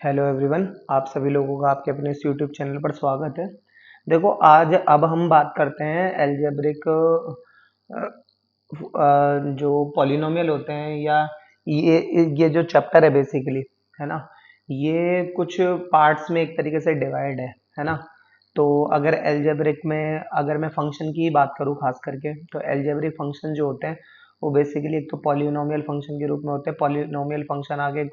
Hello everyone, आप सभी लोगों का आपके अपने इस यूट्यूब चैनल पर स्वागत है। देखो, आज अब हम बात करते हैं एल्जेब्रिक जो पॉलिनोमियल होते हैं, या ये जो चैप्टर है बेसिकली, है ना, ये कुछ पार्ट्स में एक तरीके से डिवाइड है ना। तो अगर एल्जेब्रिक में अगर मैं फंक्शन की बात करूँ खास करके, तो एल्जेब्रिक फंक्शन जो होते हैं वो बेसिकली एक तो पॉलिनोमियल फंक्शन के रूप में होते हैं। पॉलिनोमियल फंक्शन आगे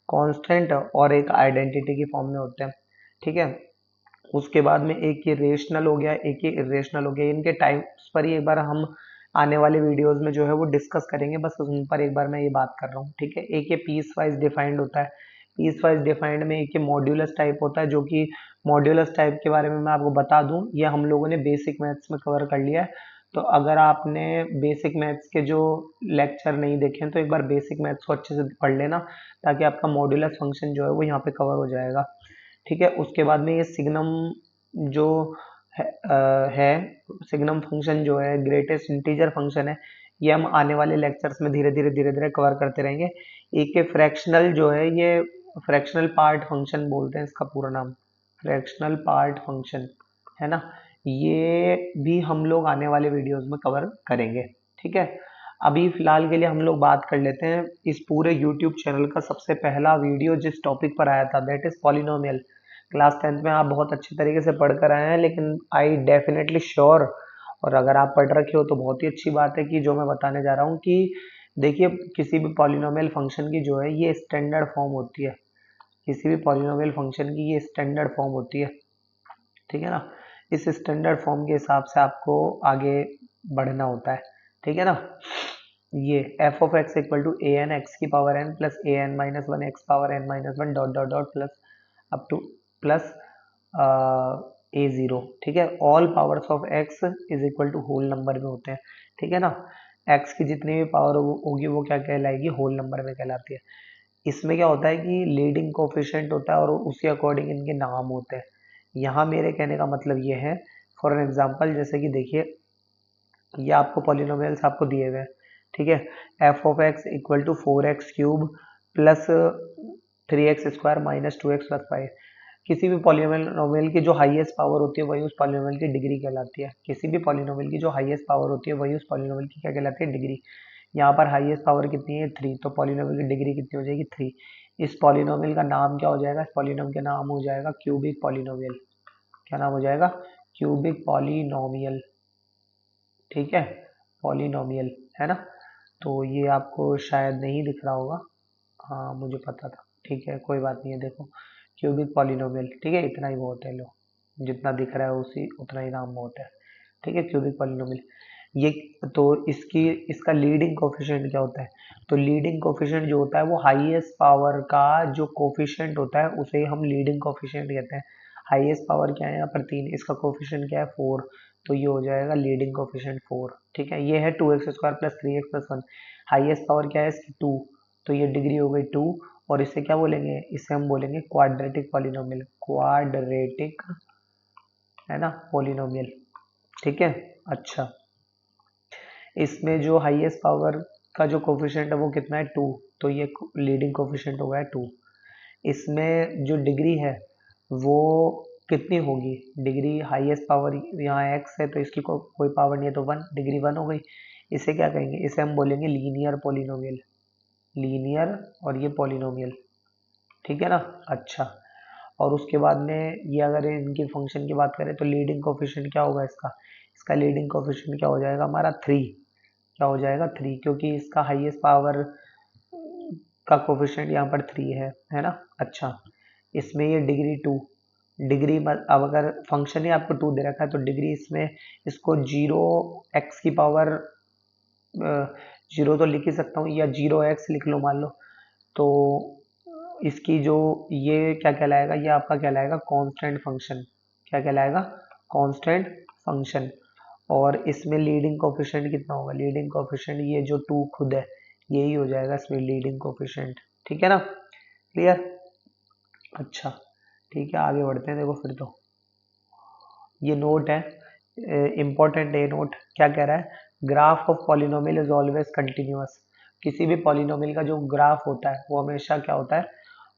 कांस्टेंट और एक आइडेंटिटी की फॉर्म में होते हैं, ठीक है। उसके बाद में एक ये रेशनल हो गया, एक ये इरेशनल हो गया। इनके टाइप्स पर ही एक बार हम आने वाले वीडियोस में जो है वो डिस्कस करेंगे, बस उन पर एक बार मैं ये बात कर रहा हूँ, ठीक है। एक ये पीस वाइज डिफाइंड होता है। पीस वाइज डिफाइंड में एक ये मॉड्यूलस टाइप होता है, जो कि मॉड्यूलस टाइप के बारे में मैं आपको बता दूं, ये हम लोगों ने बेसिक मैथ्स में कवर कर लिया है। तो अगर आपने बेसिक मैथ्स के जो लेक्चर नहीं देखे हैं, तो एक बार बेसिक मैथ्स को अच्छे से पढ़ लेना, ताकि आपका मॉड्यूलस फंक्शन जो है वो यहाँ पे कवर हो जाएगा, ठीक है। उसके बाद में ये सिग्नम जो है सिग्नम फंक्शन जो है ग्रेटेस्ट इंटीजर फंक्शन है। ये हम आने वाले लेक्चर्स में धीरे धीरे कवर करते रहेंगे। एक के फ्रैक्शनल जो है, ये फ्रैक्शनल पार्ट फंक्शन बोलते हैं इसका पूरा नाम, फ्रैक्शनल पार्ट फंक्शन, है ना। ये भी हम लोग आने वाले वीडियोस में कवर करेंगे, ठीक है। अभी फिलहाल के लिए हम लोग बात कर लेते हैं इस पूरे यूट्यूब चैनल का सबसे पहला वीडियो जिस टॉपिक पर आया था, that is polynomial. Class 10th में आप बहुत अच्छे तरीके से पढ़ कर आए हैं, लेकिन आई डेफिनेटली श्योर, और अगर आप पढ़ रखे हो तो बहुत ही अच्छी बात है कि जो मैं बताने जा रहा हूँ कि देखिए, किसी भी पॉलिनोमियल फंक्शन की जो है ये स्टैंडर्ड फॉर्म होती है। किसी भी पॉलिनोमियल फंक्शन की ये स्टैंडर्ड फॉर्म होती है, ठीक है ना। इस स्टैंडर्ड फॉर्म के हिसाब से आपको आगे बढ़ना होता है, ठीक है ना। ये F of X equal to A N X की power N plus A N minus one X power N minus one dot dot dot plus up to plus A zero, ठीक है। All powers of X is equal to whole number में होते हैं, ठीक है ना। X की जितनी भी पावर होगी वो क्या कहलाएगी, होल नंबर में कहलाती है। इसमें क्या होता है कि लीडिंग कोफिशिएंट होता है और उसी अकॉर्डिंग इनके नाम होते हैं। यहाँ मेरे कहने का मतलब ये है, फॉर एन एग्जाम्पल, जैसे कि देखिए, ये आपको पॉलिनोमियल्स आपको दिए हुए हैं, ठीक है। F of X equal to four X cube plus three X square minus two X plus five. किसी भी पॉलिनोमियल की जो हाईएस्ट पावर होती है वही उस पॉलिनोमियल की डिग्री कहलाती है। किसी भी पॉलिनोमियल की जो हाईएस्ट पावर होती है वही उस पॉलिनोमियल की क्या कहलाती है, डिग्री। यहाँ पर हाईएस्ट पावर कितनी है, थ्री, तो पॉलिनोमियल की डिग्री कितनी हो जाएगी, थ्री। इस पॉलिनोमियल का नाम क्या हो जाएगा, इस पॉलिनोमियल का नाम हो जाएगा क्यूबिक पॉलिनोमियल। क्या नाम हो जाएगा, क्यूबिक पॉलिनोमियल, ठीक है। पॉलिनोमियल, है ना। तो ये आपको शायद नहीं दिख रहा होगा, हाँ मुझे पता था, ठीक है, कोई बात नहीं है। देखो, क्यूबिक पॉलिनोमियल, ठीक है, इतना ही बहुत है, लो जितना दिख रहा है उसी उतना ही नाम बहुत है, ठीक है, क्यूबिक पॉलिनोमियल। ये तो इसकी इसका लीडिंग कोफिशिएंट क्या होता है, तो लीडिंग कोफिशिएंट जो होता है वो हाईएस्ट पावर का जो कोफिशिएंट होता है उसे हम लीडिंग कोफिशिएंट कहते हैं। हाईएस्ट पावर क्या है यहाँ पर, तीन, इसका कोफिशिएंट क्या है, फोर, तो ये हो जाएगा लीडिंग कोफिशिएंट फोर, ठीक है। ये है two X square plus three X plus one. Highest power क्या है इसकी, टू, तो ये डिग्री हो गई टू। और इसे क्या बोलेंगे, इसे हम बोलेंगे क्वाड्रेटिक पॉलिनोमियल, क्वाड्रेटिक, है ना, पॉलिनोमियल, ठीक है। अच्छा, इसमें जो हाईएस्ट पावर का जो कोफिशिएंट है वो कितना है, टू, तो ये लीडिंग कोफिशिएंट हो गया टू। इसमें जो डिग्री है वो कितनी होगी, डिग्री हाईएस्ट पावर यहाँ एक्स है तो इसकी कोई पावर नहीं है तो वन, डिग्री वन हो गई। इसे क्या कहेंगे, इसे हम बोलेंगे लीनियर पॉलिनोमियल, लीनियर, और ये पॉलिनोमियल, ठीक है ना। अच्छा, और उसके बाद में ये अगर इनकी फंक्शन की बात करें तो लीडिंग कोफिशिएंट क्या होगा इसका, इसका लीडिंग कोफिशिएंट क्या हो जाएगा हमारा, थ्री। क्या हो जाएगा, थ्री, क्योंकि इसका हाईएस्ट पावर का कोफिशिएंट यहाँ पर थ्री है ना। अच्छा, इसमें ये डिग्री टू, डिग्री अब अगर फंक्शन ही आपको टू दे रखा है तो डिग्री इसमें, इसको जीरो एक्स की पावर जीरो तो लिख ही सकता हूँ, या जीरो एक्स लिख लो मान लो, तो इसकी जो ये क्या कहलाएगा, ये आपका कहलाएगा कांस्टेंट फंक्शन। क्या कहलाएगा, कांस्टेंट फंक्शन। और इसमें लीडिंग कोफिशिएंट कितना होगा, लीडिंग कोफिशिएंट ये जो टू खुद है यही हो जाएगा इसमें लीडिंग कोफिशिएंट, ठीक है ना, क्लियर। अच्छा, ठीक है, आगे बढ़ते हैं। देखो फिर तो ये नोट है, इंपॉर्टेंट है नोट, क्या कह रहा है, graph of polynomial is always continuous. किसी भी पॉलिनोमियल का जो ग्राफ होता है वो हमेशा क्या होता है,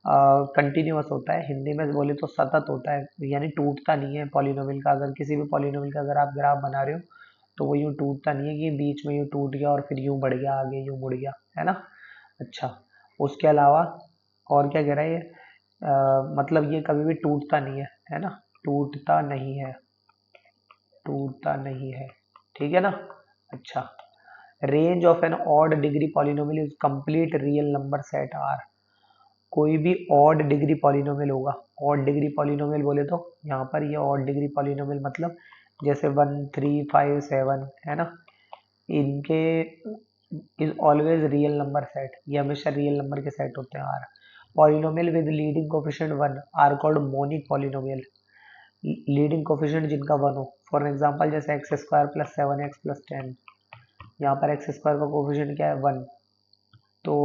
कंटिन्यूअस होता है, हिंदी में बोले तो सतत होता है, यानी टूटता नहीं है पॉलिनोमियल का। अगर किसी भी पॉलिनोमियल का अगर आप ग्राफ बना रहे हो तो वो यूँ टूटता नहीं है कि बीच में यूँ टूट गया और फिर यूँ बढ़ गया आगे, यूँ मुड़ गया, है ना। अच्छा, उसके अलावा और क्या कह रहा है ये, मतलब ये कभी भी टूटता नहीं है ना, टूटता नहीं है, टूटता नहीं है, ठीक है ना। अच्छा, range of an odd degree polynomial is complete real number set R. कोई भी ऑड डिग्री पॉलिनोमियल होगा, ऑड डिग्री पॉलिनोमियल बोले तो यहाँ पर ये ऑड डिग्री पॉलिनोमियल मतलब जैसे 1 3 5 7 है ना, इनके is always real number set, ये हमेशा रियल नंबर के सेट होते हैं R. Polynomial with leading coefficient 1 are called monic polynomial, leading coefficient जिनका 1 हो। फॉर एग्जांपल जैसे X square plus 7x plus 10, यहाँ पर एक्स स्क्वायर का कोफिशिएंट क्या है 1, तो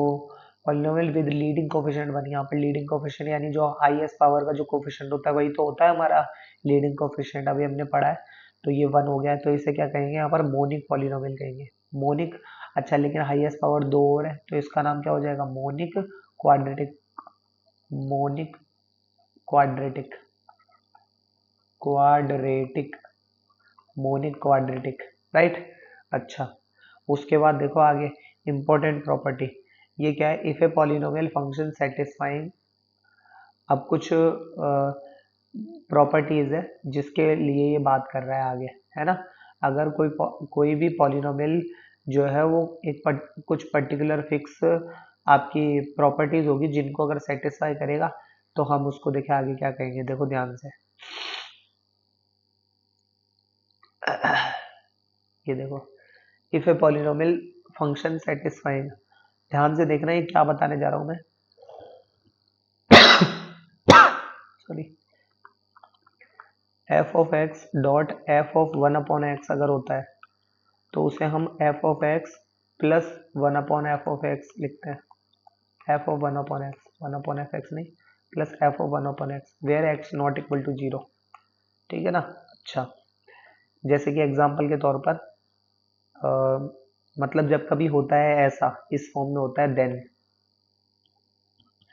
पॉलिनोमियल विद लीडिंग कोफिशिएंट 1, यहाँ पर लीडिंग कोफिशिएंट यानी जो हाईएस्ट पावर का जो कोफिशिएंट होता है वही तो होता है हमारा लीडिंग कोफिशिएंट, अभी हमने पढ़ा है। तो ये 1 हो गया है, तो इसे क्या कहेंगे यहाँ पर मोनिक पॉलिनोमियल कहेंगे, मोनिक। अच्छा, लेकिन हाईएस्ट पावर 2 और है तो इसका नाम क्या हो जाएगा, monic quadratic, monic quadratic, quadratic, monic quadratic, right. अच्छा, उसके बाद देखो आगे इंपॉर्टेंट प्रॉपर्टी, ये क्या है, if A polynomial function satisfying. अब कुछ प्रॉपर्टीज है जिसके लिए ये बात कर रहा है आगे, है ना। अगर कोई भी पॉलिनोमियल जो है वो कुछ पर्टिकुलर फिक्स आपकी प्रॉपर्टीज होगी जिनको अगर सेटिस्फाई करेगा तो हम उसको देखे आगे क्या कहेंगे, देखो ध्यान से। ये देखो, if A polynomial function satisfying, ध्यान से देखना ये क्या बताने जा रहा हूं मैं, sorry. F of X dot F of 1/x अगर होता है तो उसे हम F of X plus 1/f of X लिखते हैं, एफ ऑफ 1/x, 1/f(x) नहीं, plus F of 1/x where X not equal to 0, ठीक है ना। अच्छा, जैसे कि एग्जांपल के तौर पर मतलब जब कभी होता है ऐसा, इस फॉर्म में होता है देन,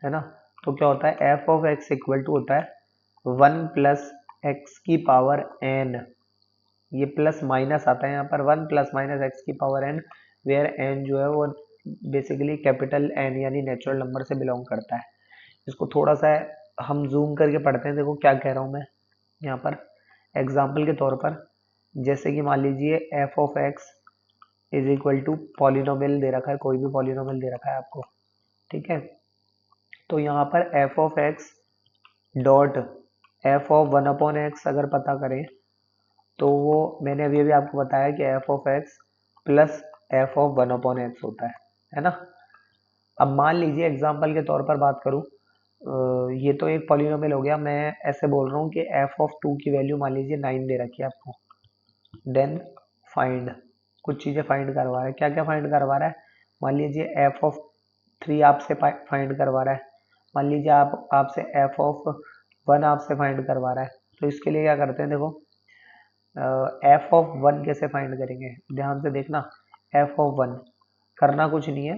है ना, तो क्या होता है, F of X equal to होता है 1 प्लस एक्स की पावर एन, ये प्लस माइनस आता है यहाँ पर, 1 प्लस माइनस एक्स की पावर एन, वेयर एन जो है वो बेसिकली कैपिटल एन यानी नेचुरल नंबर से बिलोंग करता है। इसको थोड़ा सा हम जूम करके पढ़ते हैं, देखो क्या कह रहा हूँ मैं यहाँ पर। एग्जाम्पल के तौर पर जैसे कि मान लीजिए F of X is equal to polynomial दे रखा है, कोई भी पॉलिनोमियल दे रखा है आपको, ठीक है। तो यहाँ पर F of X dot F of 1/x अगर पता करें तो वो मैंने अभी अभी आपको बताया कि F of X plus F of 1/x होता है ना। अब मान लीजिए एग्जाम्पल के तौर पर बात करूँ, ये तो एक पॉलिनोमियल हो गया, मैं ऐसे बोल रहा हूँ कि एफ ऑफ 2 की वैल्यू मान लीजिए 9 दे रखी है आपको, देन फाइंड, कुछ चीज़ें फाइंड करवा रहा है, क्या क्या फाइंड करवा रहा है, मान लीजिए एफ ऑफ 3 आपसे फाइंड करवा रहा है, मान लीजिए आपसे एफ ऑफ 1 आपसे फाइंड करवा रहा है। तो इसके लिए क्या करते हैं, देखो एफ ऑफ 1 कैसे फाइंड करेंगे, ध्यान से देखना। एफ ऑफ 1 करना कुछ नहीं है,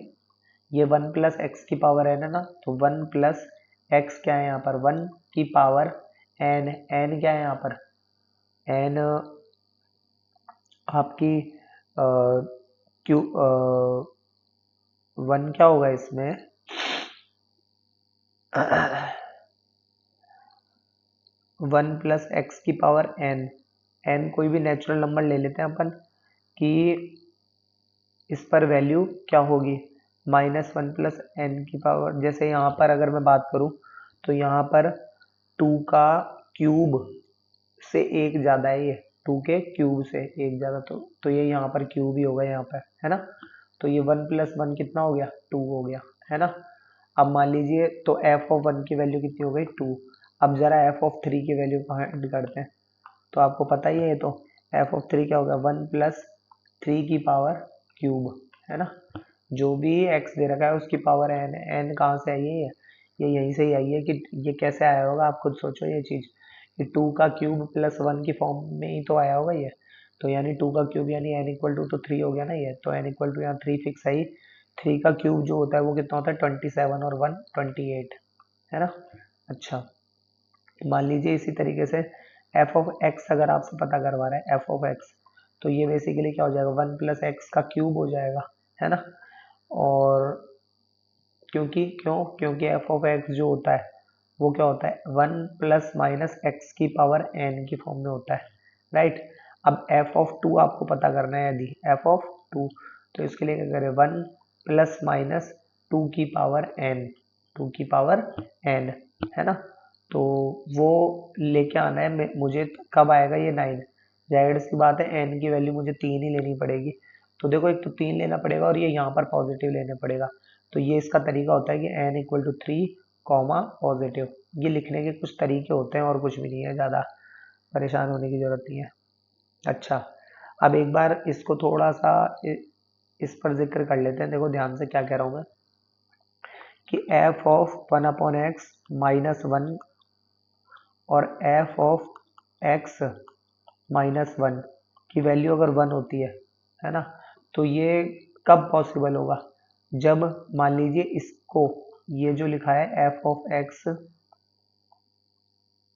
ये 1 प्लस एक्स की पावर एन है ना, तो 1 प्लस एक्स क्या है यहाँ पर, 1 की पावर एन, एन क्या है यहाँ पर, एन आपकी क्यू 1 क्या होगा इसमें 1 प्लस एक्स की पावर एन, एन कोई भी नेचुरल नंबर ले लेते हैं अपन कि इस पर वैल्यू क्या होगी, -1 प्लस एन की पावर, जैसे यहाँ पर अगर मैं बात करूँ तो यहाँ पर 2 का क्यूब से एक ज़्यादा है, ये 2 के क्यूब से एक ज़्यादा, तो ये यहाँ पर क्यूब ही होगा यहाँ पर, है ना। तो ये 1 प्लस 1 कितना हो गया, 2 हो गया, है ना। अब मान लीजिए तो एफ ऑफ 1 की वैल्यू कितनी हो गई, 2। अब जरा एफ ऑफ 3 की वैल्यू फाइंड करते हैं, तो आपको पता ही है ये तो, एफ ऑफ 3 क्या होगा, 1 प्लस 3 की पावर क्यूब, है ना। जो भी एक्स दे रखा है उसकी पावर एन, एन कहाँ से आई है, ये यहीं से ही आई है, कि ये कैसे आया होगा आप खुद सोचो ये चीज़, कि 2 का क्यूब प्लस 1 की फॉर्म में ही तो आया होगा ये, तो यानी 2 का क्यूब यानी एन इक्वल टू तो 3 हो गया ना ये, तो एन इक्वल टू यहाँ 3 फिक्स आई, 3 का क्यूब जो होता है वो कितना होता है 27 और 1 28, है ना। अच्छा, मान लीजिए इसी तरीके से एफ ऑफ एक्स अगर आपसे पता करवा रहा है एफ ऑफ एक्स, तो ये बेसिकली क्या हो जाएगा, 1 + x का क्यूब हो जाएगा, है ना। और क्योंकि एफ ऑफ एक्स जो होता है वो क्या होता है, 1 ± x⁻n की फॉर्म में होता है, राइट। अब एफ ऑफ टू आपको पता करना है, यदि एफ ऑफ टू, तो इसके लिए क्या करें, 1 ± 2 की पावर n, 2 की पावर n, है ना। तो वो लेके आना है मुझे, कब आएगा ये 9, जाहिर सी बात है n की वैल्यू मुझे 3 ही लेनी पड़ेगी। तो देखो एक तो 3 लेना पड़ेगा और ये यहाँ पर पॉजिटिव लेने पड़ेगा। तो ये इसका तरीका होता है कि n = 3 कॉमा पॉजिटिव, ये लिखने के कुछ तरीके होते हैं और कुछ भी नहीं है, ज़्यादा परेशान होने की ज़रूरत नहीं है। अच्छा, अब एक बार इसको थोड़ा सा इस पर जिक्र कर लेते हैं। देखो ध्यान से क्या कह रहा हूँ मैं, कि f ऑफ 1/x -1 और f ऑफ x -1 की वैल्यू अगर 1 होती है ना, तो ये कब पॉसिबल होगा, जब मान लीजिए इसको, ये जो लिखा है f ऑफ x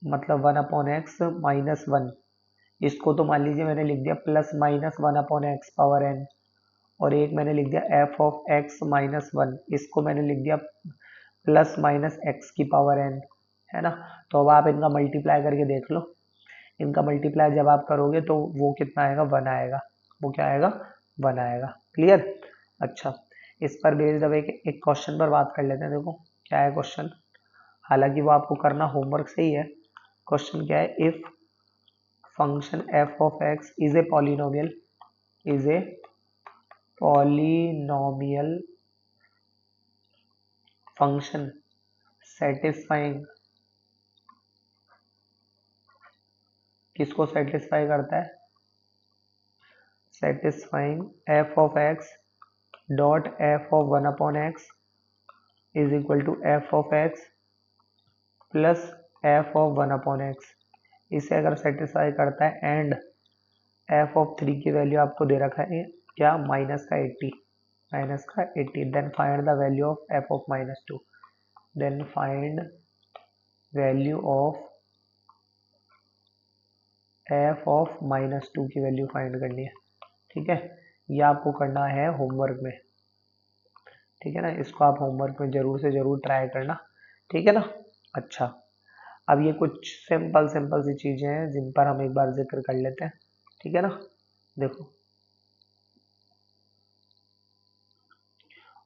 मतलब 1/x -1, इसको तो मान लीजिए मैंने लिख दिया +-1/x⁻n, और एक मैंने लिख दिया f ऑफ x -1, इसको मैंने लिख दिया +-x⁻n, है ना। तो अब आप इनका मल्टीप्लाई करके देख लो, इनका मल्टीप्लाई जब आप करोगे तो वो कितना आएगा, 1 आएगा। वो क्या आएगा, 1 आएगा। क्लियर। अच्छा, इस पर बेस्ड अब एक क्वेश्चन पर बात कर लेते हैं। देखो क्या है क्वेश्चन, हालांकि वो आपको करना होमवर्क से ही है। क्वेश्चन क्या है, if function f of x is a polynomial, is a polynomial function satisfying, किसको सेटिस्फाई करता है, satisfying f of x dot f of 1/x is equal to f of x plus f of 1/x, इसे अगर satisfy करता है and f of 3 की value आपको दे रखा है क्या, -80, then find the value of f of -2, then find value of f of -2 की वैल्यू फाइंड करनी है। ठीक है, ये आपको करना है होमवर्क में। ठीक है ना, इसको आप होमवर्क में जरूर से जरूर ट्राई करना। ठीक है ना। अच्छा, अब ये कुछ सिंपल सिंपल सी चीजें हैं जिन पर हम एक बार जिक्र कर लेते हैं। ठीक है ना। देखो,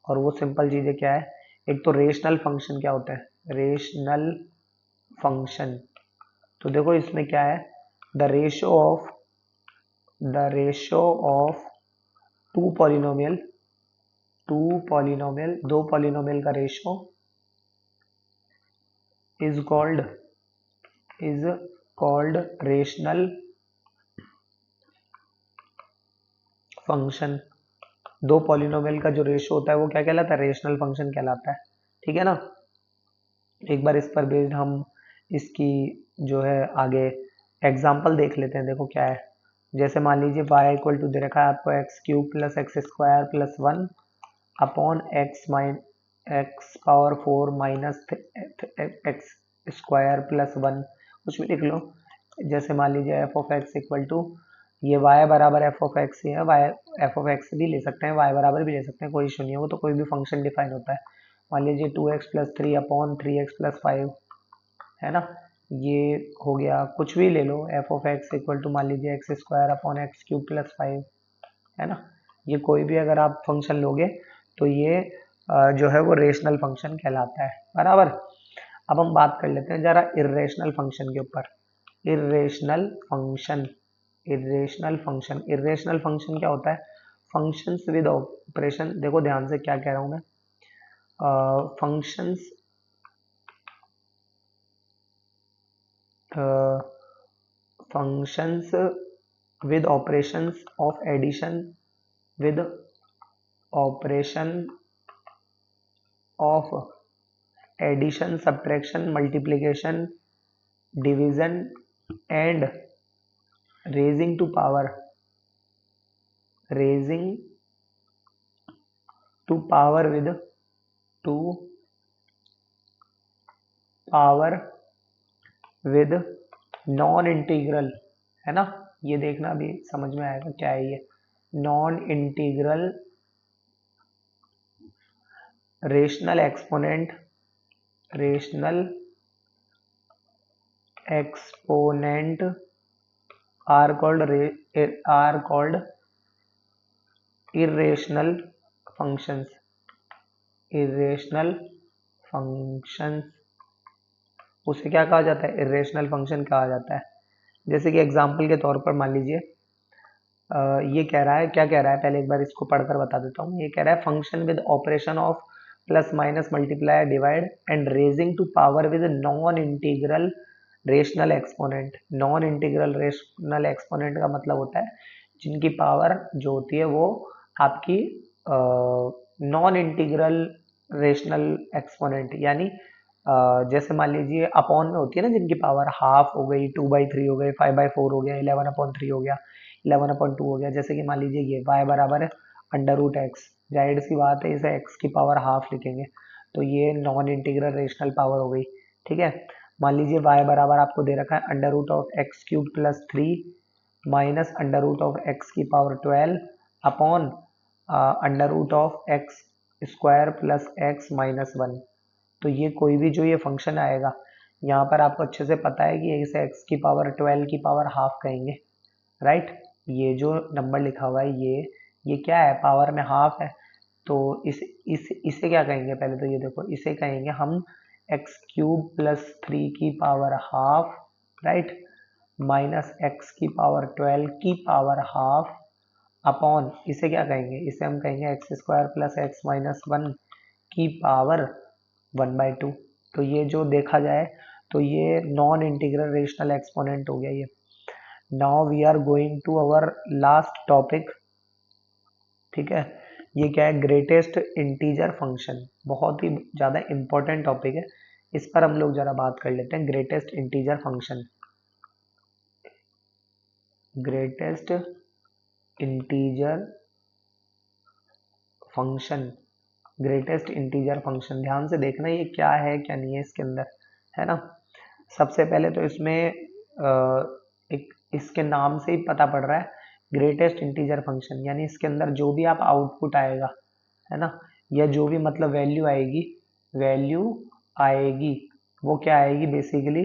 और वो सिंपल चीजें क्या है, एक तो रेशनल फंक्शन क्या होता है, रेशनल फंक्शन। तो देखो इसमें क्या है, the ratio of two polynomial, दो पॉलिनोमियल का ratio is called rational function. दो पॉलिनोमियल का जो रेशो होता है वो क्या कहलाता है, रेशनल फंक्शन कहलाता है। ठीक है ना। एक बार इस पर बेस्ड हम इसकी जो है आगे एग्जाम्पल देख लेते हैं। देखो क्या है, जैसे मान लीजिए y = दे रखा है आपको x³ + x² + 1 upon x⁴ minus x² + 1, कुछ भी लिख लो। जैसे मान लीजिए f of x equal to, ये y बराबर f ऑफ x ही है, y f ऑफ x भी ले सकते हैं, y बराबर भी ले सकते हैं, कोई इशू नहीं है, वो तो कोई भी फंक्शन डिफाइन होता है। मान लीजिए 2x + 3 अपॉन 3x + 5, है ना। ये हो गया, कुछ भी ले लो, f of x equal to मान लीजिए x² अपॉन x³ + 5, है ना। ये कोई भी अगर आप फंक्शन लोगे तो ये जो है वो रेशनल फंक्शन कहलाता है, बराबर। अब हम बात कर लेते हैं जरा इर्रेशनल फंक्शन के ऊपर। इर्रेशनल फंक्शन, इर्रेशनल फंक्शन क्या होता है, फंक्शंस विद ऑपरेशन। देखो ध्यान से क्या कह रहा हूं मैं, functions functions with operations of addition, with operation of addition, subtraction, multiplication, division and raising to power, raising to power with two power with non integral, है ना, ये देखना भी समझ में आएगा क्या है ये non integral rational exponent are called irrational functions। उसे क्या कहा जाता है, इरेशनल फंक्शन कहा जाता है। जैसे कि एग्जांपल के तौर पर मान लीजिए ये कह रहा है, क्या कह रहा है, पहले एक बार इसको पढ़कर बता देता हूँ। ये कह रहा है function with operation of plus minus multiply divide and raising to power with non integral rational exponent. Non integral rational exponent का मतलब होता है जिनकी पावर जो होती है वो आपकी नॉन इंटीग्रल रेशनल एक्सपोनेंट, यानी जैसे मान लीजिए अपॉन में होती है ना, जिनकी पावर हाफ हो गई, 2/3 हो गई, 5/4 हो गया, 11/3 हो गया, 11/2 हो गया। जैसे कि मान लीजिए ये y बराबर है √x, जाहिर सी बात है इसे x की पावर हाफ लिखेंगे, तो ये नॉन इंटीग्रल रेशनल पावर हो गई। ठीक है, मान लीजिए y बराबर आपको दे रखा है √x³ + 3 माइनस √x की पावर 12 अपॉन √x² + x - 1। तो ये कोई भी जो ये फंक्शन आएगा, यहाँ पर आपको अच्छे से पता है कि इसे x की पावर 12 की पावर हाफ कहेंगे, राइट। ये जो नंबर लिखा हुआ है ये क्या है, पावर में हाफ है, तो इसे क्या कहेंगे, पहले तो ये देखो, इसे कहेंगे हम x³ + 3 की power half, right, minus x की पावर 12 की पावर हाफ अपॉन, इसे क्या कहेंगे, इसे हम कहेंगे x² + x - 1 की पावर 1/2। तो ये जो देखा जाए तो ये नॉन इंटीग्रल रेशनल एक्सपोनेंट हो गया ये। Now we are going to our last topic. ठीक है, ये क्या है, ग्रेटेस्ट इंटीजर फंक्शन। बहुत ही ज़्यादा इंपॉर्टेंट टॉपिक है, इस पर हम लोग ज़रा बात कर लेते हैं। Greatest integer function, greatest integer function, greatest integer function, ध्यान से देखना ये क्या है क्या नहीं है इसके अंदर, है ना। सबसे पहले तो इसमें एक इसके नाम से ही पता पड़ रहा है ग्रेटेस्ट इंटीजर फंक्शन, यानी इसके अंदर जो भी आप आउटपुट आएगा, है ना, या जो भी मतलब वैल्यू आएगी वो क्या आएगी, बेसिकली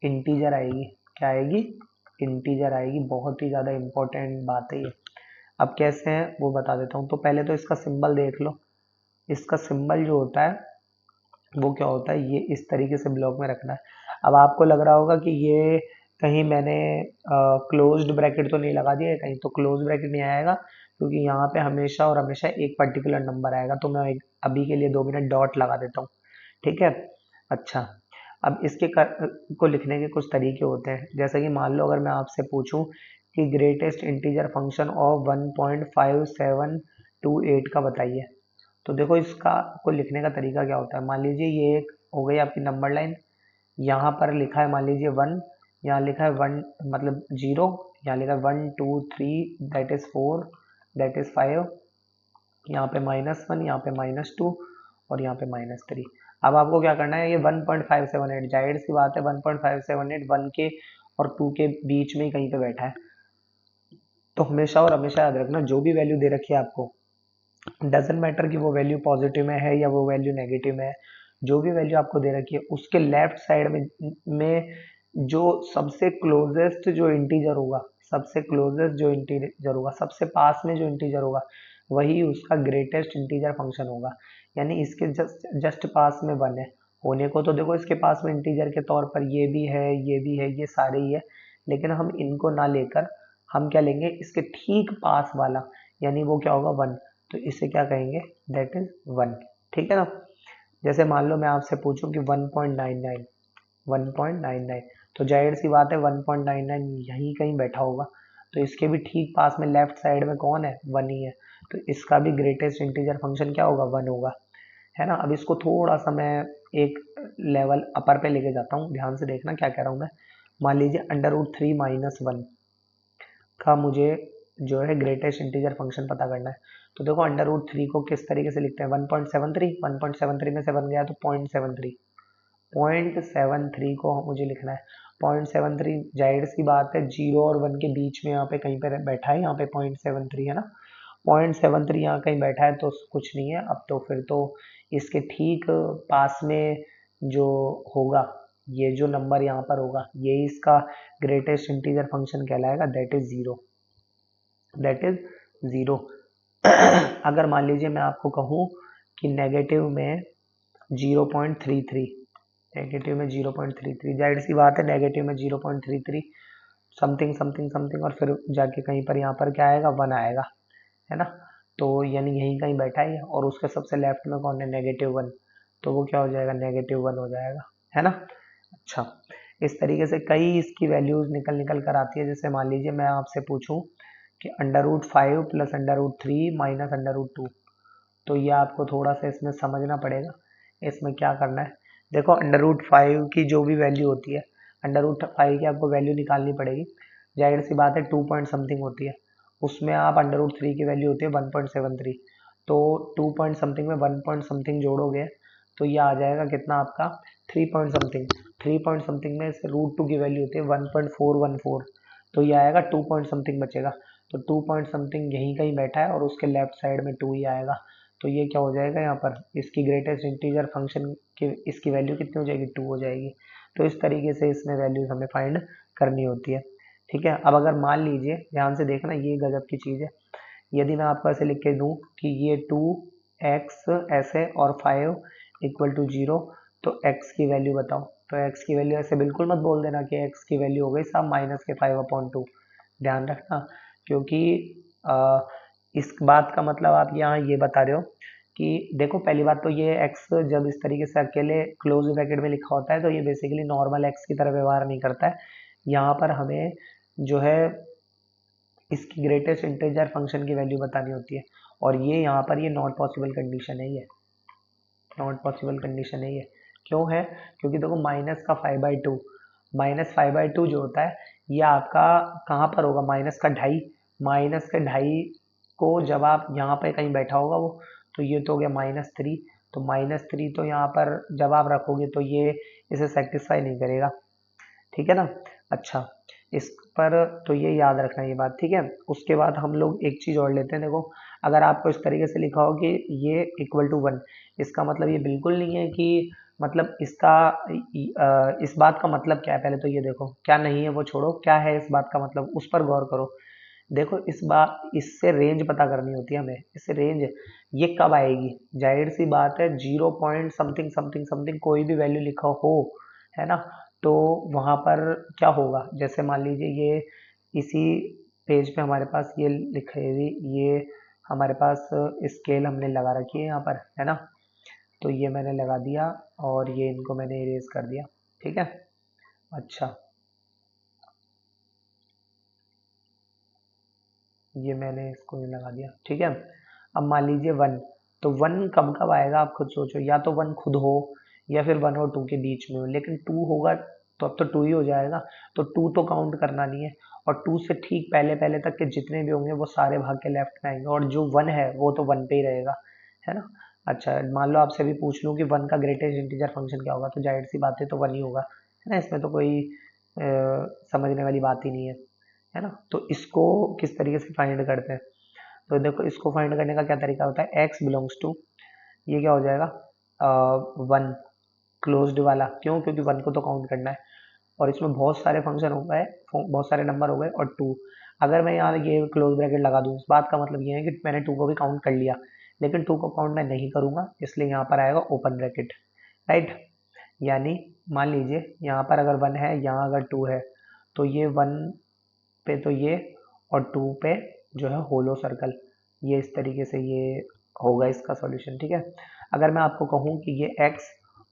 इंटीजर आएगी। क्या आएगी, इंटीजर आएगी। बहुत ही ज़्यादा इंपॉर्टेंट बात है ये। अब कैसे है वो बता देता हूँ। तो पहले तो इसका सिंबल देख लो। इसका सिंबल जो होता है वो क्या होता है, ये इस तरीके से ब्लॉक में रखना है। अब आपको लग रहा होगा कि ये कहीं मैंने क्लोज्ड ब्रैकेट तो नहीं लगा दिया है, कहीं तो क्लोज ब्रैकेट नहीं आएगा, क्योंकि यहाँ पे हमेशा और हमेशा एक पर्टिकुलर नंबर आएगा। तो मैं अभी के लिए 2 मिनट डॉट लगा देता हूँ, ठीक है। अच्छा, अब इसके को लिखने के कुछ तरीके होते हैं। जैसे कि मान लो अगर मैं आपसे पूछूं कि ग्रेटेस्ट इंटीजर फंक्शन ऑफ 1.5728 का बताइए, तो देखो इसका को लिखने का तरीका क्या होता है। मान लीजिए ये एक हो गई आपकी नंबर लाइन, यहाँ पर लिखा है मान लीजिए 1, यहाँ लिखा है 1 मतलब 0, यहाँ लिखा है 1 2 3 दैट इज 4 दैट इज 5, यहाँ पे -1, यहाँ पे -2 और यहाँ पे -3। अब आपको क्या करना है, ये 1.578, जाहिर सी बात है 1.578 1 के और 2 के बीच में ही कहीं पे बैठा है। तो हमेशा और हमेशा याद रखना, जो भी वैल्यू दे रखी है आपको, डजेंट मैटर कि वो वैल्यू पॉजिटिव में है या वो वैल्यू नेगेटिव में है, जो भी वैल्यू आपको दे रखी है उसके लेफ्ट साइड में जो सबसे क्लोजेस्ट जो इंटीजर होगा, सबसे क्लोजेस्ट जो इंटीजर होगा, सबसे पास में जो इंटीजर होगा, वही उसका ग्रेटेस्ट इंटीजर फंक्शन होगा। यानी इसके जस्ट पास में 1 है, होने को तो देखो इसके पास में इंटीजर के तौर पर ये भी है, ये भी है, ये सारे ही है, लेकिन हम इनको ना लेकर हम क्या लेंगे, इसके ठीक पास वाला, यानी वो क्या होगा 1, तो इसे क्या कहेंगे, दैट इज 1। ठीक है ना। जैसे मान लो मैं आपसे पूछूं कि 1.99 तो जाहिर सी बात है 1.99 यहीं कहीं बैठा होगा, तो इसके भी ठीक पास में लेफ्ट साइड में कौन है, 1 ही है, तो इसका भी ग्रेटेस्ट इंटीजर फंक्शन क्या होगा, 1 होगा, है ना। अब इसको थोड़ा सा मैं एक लेवल अपर पे लेके जाता हूँ, ध्यान से देखना क्या कह रहा हूँ मैं। मान लीजिए √3 - 1 का मुझे जो है ग्रेटेस्ट इंटीजर फंक्शन पता करना है। तो देखो √3 को किस तरीके से लिखते हैं, 1.73 में से 1 गया तो 0.73, 0.73 को मुझे लिखना है। 0.73 जाहिर सी बात है 0 और 1 के बीच में यहाँ पे कहीं पे बैठा है, यहाँ पे 0.73 है ना। 0.73 यहाँ कहीं बैठा है तो कुछ नहीं है। अब तो फिर तो इसके ठीक पास में जो होगा, ये जो नंबर यहाँ पर होगा, ये इसका ग्रेटेस्ट इंटीजर फंक्शन कहलाएगा, that is zero, that is zero. अगर मान लीजिए मैं आपको कहूँ कि नेगेटिव में 0.33, नेगेटिव में 0.33, जाहिर सी बात है नेगेटिव में 0.33 समथिंग समथिंग समथिंग, और फिर जाके कहीं पर यहाँ पर क्या आएगा, 1 आएगा, है ना। तो यानी यहीं कहीं बैठा ही है, और उसके सबसे लेफ्ट में कौन है, -1, तो वो क्या हो जाएगा, -1 हो जाएगा, है ना। अच्छा, इस तरीके से कई इसकी वैल्यूज निकल निकल कर आती है। जैसे मान लीजिए मैं आपसे पूछूं कि √5 + √3 - √2, तो ये आपको थोड़ा सा इसमें समझना पड़ेगा। इसमें क्या करना है, देखो √5 की जो भी वैल्यू होती है, √5 की आपको वैल्यू निकालनी पड़ेगी। जाहिर सी बात है 2 पॉइंट समथिंग होती है, उसमें आप √3 की वैल्यू होती है 1.73, तो 2 पॉइंट समथिंग में 1 पॉइंट समथिंग जोड़ोगे तो ये आ जाएगा कितना आपका, 3 पॉइंट समथिंग। 3 पॉइंट समथिंग में से √2 की वैल्यू होती है 1.414, तो ये आएगा 2 पॉइंट समथिंग बचेगा। तो 2 पॉइंट समथिंग यहीं कहीं बैठा है और उसके लेफ्ट साइड में 2 ही आएगा, तो ये क्या हो जाएगा, यहाँ पर इसकी ग्रेटेस्ट इंटीजर फंक्शन की इसकी वैल्यू कितनी हो जाएगी, 2 हो जाएगी। तो इस तरीके से इसमें वैल्यूज हमें फाइंड करनी होती है, ठीक है। अब अगर मान लीजिए, ध्यान से देखना, ये गजब की चीज़ है, यदि मैं आपको ऐसे लिख के दूँ कि ये 2x ऐसे और 5 = 0, तो x की वैल्यू बताओ, तो x की वैल्यू ऐसे बिल्कुल मत बोल देना कि x की वैल्यू हो गई साहब -5/2, ध्यान रखना, क्योंकि इस बात का मतलब आप यहाँ ये बता रहे हो कि देखो, पहली बात तो ये x जब इस तरीके से अकेले क्लोज ब्रैकेट में लिखा होता है तो ये बेसिकली नॉर्मल x की तरह व्यवहार नहीं करता है। यहाँ पर हमें जो है इसकी ग्रेटेस्ट इंटीजर फंक्शन की वैल्यू बतानी होती है, और ये यहाँ पर ये नॉट पॉसिबल कंडीशन है, ये नॉट पॉसिबल कंडीशन है ये। क्यों है, क्योंकि देखो -5/2, -5/2 जो होता है ये आपका कहाँ पर होगा, -2.5 को जब आप यहाँ पे कहीं बैठा होगा वो, तो ये तो हो गया -3, तो -3 तो यहाँ पर जब आप रखोगे तो ये इसे सेटिस्फाई नहीं करेगा, ठीक है ना। अच्छा, इस पर तो ये याद रखना ये बात, ठीक है। उसके बाद हम लोग एक चीज़ और लेते हैं, देखो अगर आपको इस तरीके से लिखा हो कि ये =1, इसका मतलब ये बिल्कुल नहीं है कि मतलब इसका इस बात का मतलब क्या है, पहले तो ये देखो, क्या नहीं है वो छोड़ो, क्या है इस बात का मतलब, उस पर गौर करो। देखो इस बात, इससे रेंज पता करनी होती है हमें, इससे रेंज ये कब आएगी, जाहिर सी बात है 0 पॉइंट समथिंग समथिंग समथिंग कोई भी वैल्यू लिखा हो, है ना, तो वहाँ पर क्या होगा, जैसे मान लीजिए ये इसी पेज पे हमारे पास ये लिखे हुई, ये हमारे पास स्केल हमने लगा रखी है यहाँ पर, है ना, तो ये मैंने लगा दिया और ये इनको मैंने इरेज कर दिया, ठीक है। अच्छा, ये मैंने इसको नहीं लगा दिया, ठीक है। अब मान लीजिए 1, तो 1 कब कब आएगा आप खुद सोचो, या तो 1 खुद हो या फिर 1 और 2 के बीच में हो, लेकिन 2 होगा तो अब तो 2 ही हो जाएगा, तो 2 तो काउंट करना नहीं है, और 2 से ठीक पहले पहले तक के जितने भी होंगे वो सारे भाग के लेफ्ट में आएंगे, और जो 1 है वो तो 1 पे ही रहेगा, है ना। अच्छा, मान लो आपसे भी पूछ लूँ कि 1 का ग्रेटेस्ट इंटीजर फंक्शन क्या होगा, तो जाहिर सी बात है तो 1 ही होगा, है ना, इसमें तो कोई समझने वाली बात ही नहीं है ना। तो इसको किस तरीके से फाइंड करते हैं, तो देखो इसको फाइंड करने का क्या तरीका होता है, x बिलोंग्स टू, ये क्या हो जाएगा 1 क्लोज्ड वाला, क्यों, क्योंकि 1 को तो काउंट करना है, और इसमें बहुत सारे फंक्शन हो गए, बहुत सारे नंबर हो गए, और 2, अगर मैं यहाँ ये क्लोज ब्रैकेट लगा दूँ, इस बात का मतलब ये है कि मैंने 2 को भी काउंट कर लिया, लेकिन 2 को काउंट मैं नहीं करूँगा, इसलिए यहाँ पर आएगा ओपन ब्रैकेट, राइट। यानी मान लीजिए यहाँ पर अगर 1 है, यहाँ अगर 2 है, तो ये 1 पे तो ये, और 2 पे जो है होलो सर्कल, ये इस तरीके से ये होगा इसका सॉल्यूशन, ठीक है। अगर मैं आपको कहूँ कि ये x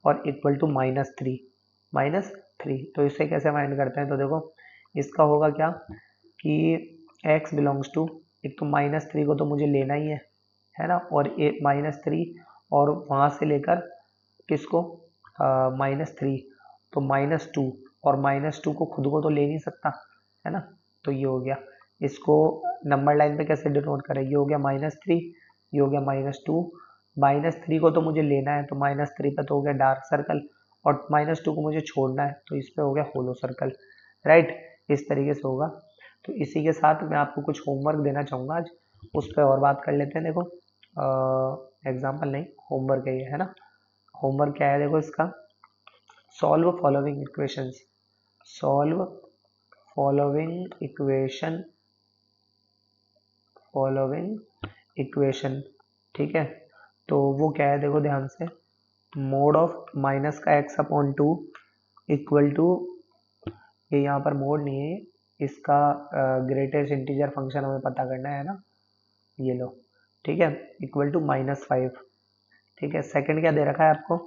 और इक्वल टू -3, तो इसे कैसे फाइंड करते हैं, तो देखो इसका होगा क्या कि x बिलोंग्स टू, एक तो -3 को तो मुझे लेना ही है ना, और -3 और वहाँ से लेकर किसको, -3, तो -2, और -2 को खुद को तो ले नहीं सकता, है ना, तो ये हो गया। इसको नंबर लाइन पे कैसे डिनोट करें, ये हो गया -3, ये हो गया -2, -3 को तो मुझे लेना है, तो -3 पे तो हो गया डार्क सर्कल, और -2 को मुझे छोड़ना है, तो इस पे हो गया होलो सर्कल, राइट। इस तरीके से होगा। तो इसी के साथ मैं आपको कुछ होमवर्क देना चाहूँगा आज, उस पर और बात कर लेते हैं। देखो एग्जाम्पल नहीं, होमवर्क है ये, है ना। होमवर्क क्या है देखो इसका, solve following equations, solve following equation, following equation, ठीक है। तो वो क्या है देखो ध्यान से, मोड ऑफ माइनस का x अपॉन 2 इक्वल टू, ये यहाँ पर मोड नहीं है, इसका ग्रेटेस्ट इंटीजर फंक्शन हमें पता करना है ना, ये लो, ठीक है, इक्वल टू -5, ठीक है। सेकंड क्या दे रखा है आपको,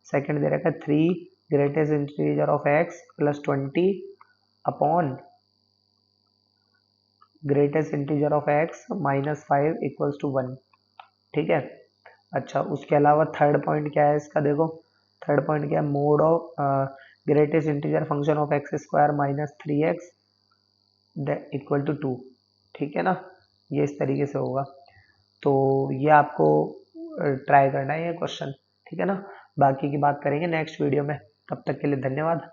सेकंड दे रखा है 3 greatest integer of x plus 20 upon greatest integer of x -5 equals to 1, ठीक है। अच्छा, उसके अलावा थर्ड पॉइंट क्या है इसका देखो, थर्ड पॉइंट क्या है, mod of greatest integer function of x square -3x equal to 2, ठीक है ना। ये इस तरीके से होगा। तो ये आपको ट्राई करना है ये क्वेश्चन, ठीक है ना। बाकी की बात करेंगे नेक्स्ट वीडियो में, तब तक के लिए धन्यवाद।